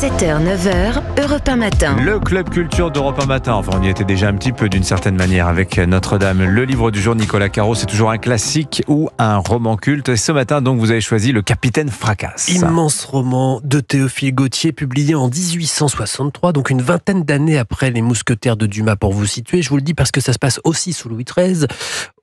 7h, 9h, Europe 1 Matin. Le Club Culture d'Europe 1 Matin. Enfin, on y était déjà un petit peu d'une certaine manière avec Notre-Dame. Le livre du jour, Nicolas Caro, c'est toujours un classique ou un roman culte. Et ce matin, donc, vous avez choisi Le Capitaine Fracasse. Immense roman de Théophile Gautier, publié en 1863, donc une vingtaine d'années après Les Mousquetaires de Dumas, pour vous situer. Je vous le dis parce que ça se passe aussi sous Louis XIII,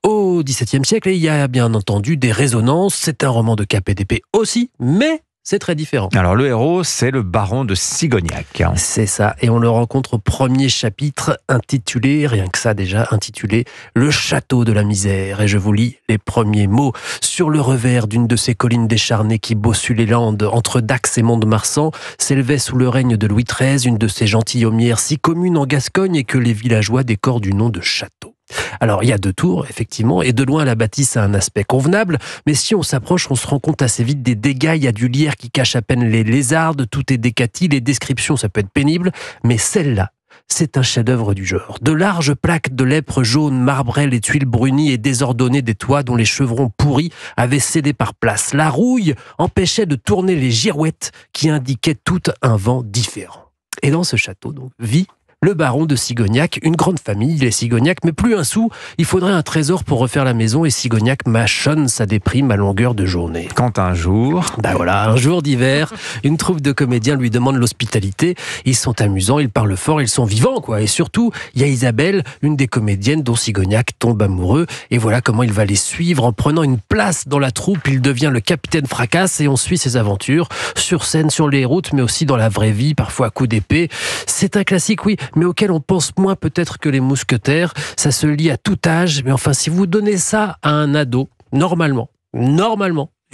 au XVIIe siècle, et il y a bien entendu des résonances. C'est un roman de cap et d'épée aussi, mais c'est très différent. Alors, le héros, c'est le baron de Sigognac. C'est ça, et on le rencontre au premier chapitre, intitulé, rien que ça déjà, intitulé « Le château de la misère ». Et je vous lis les premiers mots. Sur le revers d'une de ces collines décharnées qui bossuent les Landes, entre Dax et Mont-de-Marsan, s'élevait sous le règne de Louis XIII une de ces gentilhommières si communes en Gascogne et que les villageois décorent du nom de château. Alors, il y a 2 tours, effectivement, et de loin, la bâtisse a un aspect convenable, mais si on s'approche, on se rend compte assez vite des dégâts. Il y a du lierre qui cache à peine les lézardes, tout est décati, les descriptions, ça peut être pénible, mais celle-là, c'est un chef-d'œuvre du genre. De larges plaques de lèpre jaune marbraient les tuiles brunies et désordonnées des toits dont les chevrons pourris avaient cédé par place. La rouille empêchait de tourner les girouettes qui indiquaient tout un vent différent. Et dans ce château, donc, vit le baron de Sigognac, une grande famille, les Sigognac, mais plus un sou, il faudrait un trésor pour refaire la maison et Sigognac mâchonne sa déprime à longueur de journée. Quand un jour... Un jour d'hiver, une troupe de comédiens lui demande l'hospitalité. Ils sont amusants, ils parlent fort, ils sont vivants, quoi. Et surtout, il y a Isabelle, une des comédiennes dont Sigognac tombe amoureux. Et voilà comment il va les suivre. En prenant une place dans la troupe, il devient le capitaine Fracasse et on suit ses aventures sur scène, sur les routes, mais aussi dans la vraie vie, parfois à coups d'épée. C'est un classique, oui, mais auquel on pense moins peut-être que Les Mousquetaires. Ça se lit à tout âge, mais enfin, si vous donnez ça à un ado, normalement,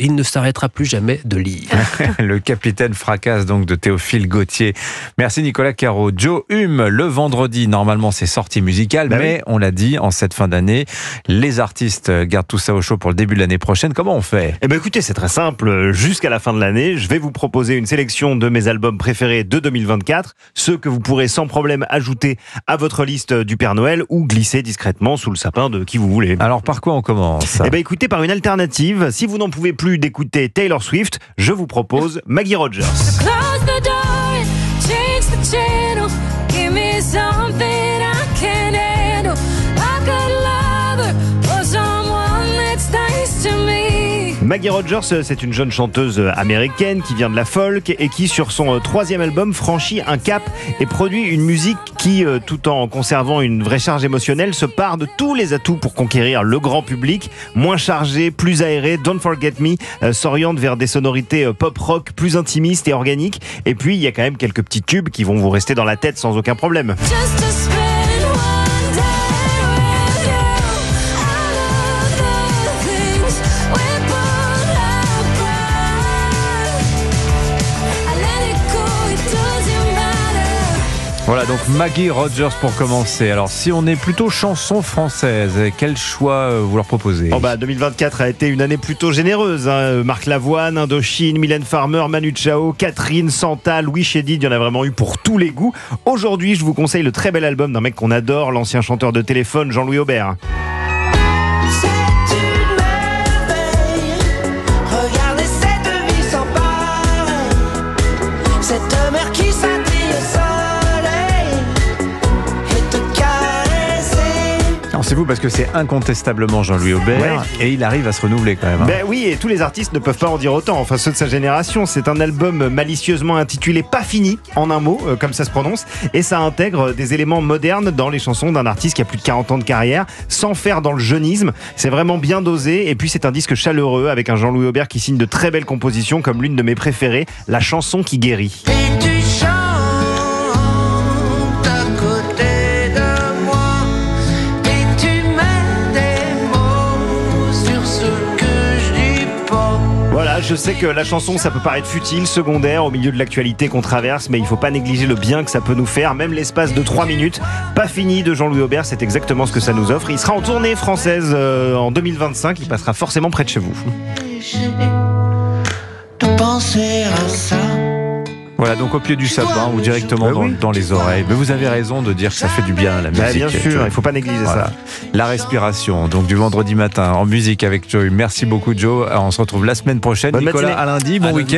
il ne s'arrêtera plus jamais de lire. Le Capitaine Fracasse, donc, de Théophile Gautier. Merci Nicolas Caro. Joe Hume, le vendredi, normalement c'est sortie musicale, mais on l'a dit, en cette fin d'année, les artistes gardent tout ça au chaud pour le début de l'année prochaine. Comment on fait ? Eh bien écoutez, c'est très simple. Jusqu'à la fin de l'année, je vais vous proposer une sélection de mes albums préférés de 2024, ceux que vous pourrez sans problème ajouter à votre liste du Père Noël ou glisser discrètement sous le sapin de qui vous voulez. Alors par quoi on commence ? Eh bien écoutez, par une alternative. Si vous n'en pouvez plus d'écouter Taylor Swift, je vous propose Maggie Rogers. Maggie Rogers, c'est une jeune chanteuse américaine qui vient de la folk et qui, sur son 3e album, franchit un cap et produit une musique qui, tout en conservant une vraie charge émotionnelle, se pare de tous les atouts pour conquérir le grand public. Moins chargé, plus aéré, Don't Forget Me s'oriente vers des sonorités pop-rock plus intimistes et organiques. Et puis, il y a quand même quelques petits tubes qui vont vous rester dans la tête sans aucun problème. Voilà, donc Maggie Rogers pour commencer. Alors, si on est plutôt chanson française, quel choix vous leur proposez ? 2024 a été une année plutôt généreuse. Marc Lavoine, Indochine, Mylène Farmer, Manu Chao, Catherine, Santa, Louis Chédid, il y en a vraiment eu pour tous les goûts. Aujourd'hui, je vous conseille le très bel album d'un mec qu'on adore, l'ancien chanteur de Téléphone, Jean-Louis Aubert. C'est vous parce que c'est incontestablement Jean-Louis Aubert et il arrive à se renouveler quand même. Ben oui, et tous les artistes ne peuvent pas en dire autant, enfin ceux de sa génération. C'est un album malicieusement intitulé Pas fini, en un mot, comme ça se prononce, et ça intègre des éléments modernes dans les chansons d'un artiste qui a plus de 40 ans de carrière, sans faire dans le jeunisme. C'est vraiment bien dosé, et puis c'est un disque chaleureux avec un Jean-Louis Aubert qui signe de très belles compositions, comme l'une de mes préférées, La chanson qui guérit. Je sais que la chanson, ça peut paraître futile, secondaire, au milieu de l'actualité qu'on traverse, mais il ne faut pas négliger le bien que ça peut nous faire, même l'espace de 3 minutes. Pas fini de Jean-Louis Aubert, c'est exactement ce que ça nous offre. Il sera en tournée française en 2025, il passera forcément près de chez vous. Voilà, donc au pied du sapin ou directement dans les oreilles. Mais vous avez raison de dire que ça fait du bien, la musique. Bien sûr, il ne faut pas négliger ça. La respiration, donc du vendredi matin en musique avec Joe. Merci beaucoup Joe. On se retrouve la semaine prochaine. Bonne Nicolas, matinée. à lundi, bon week-end.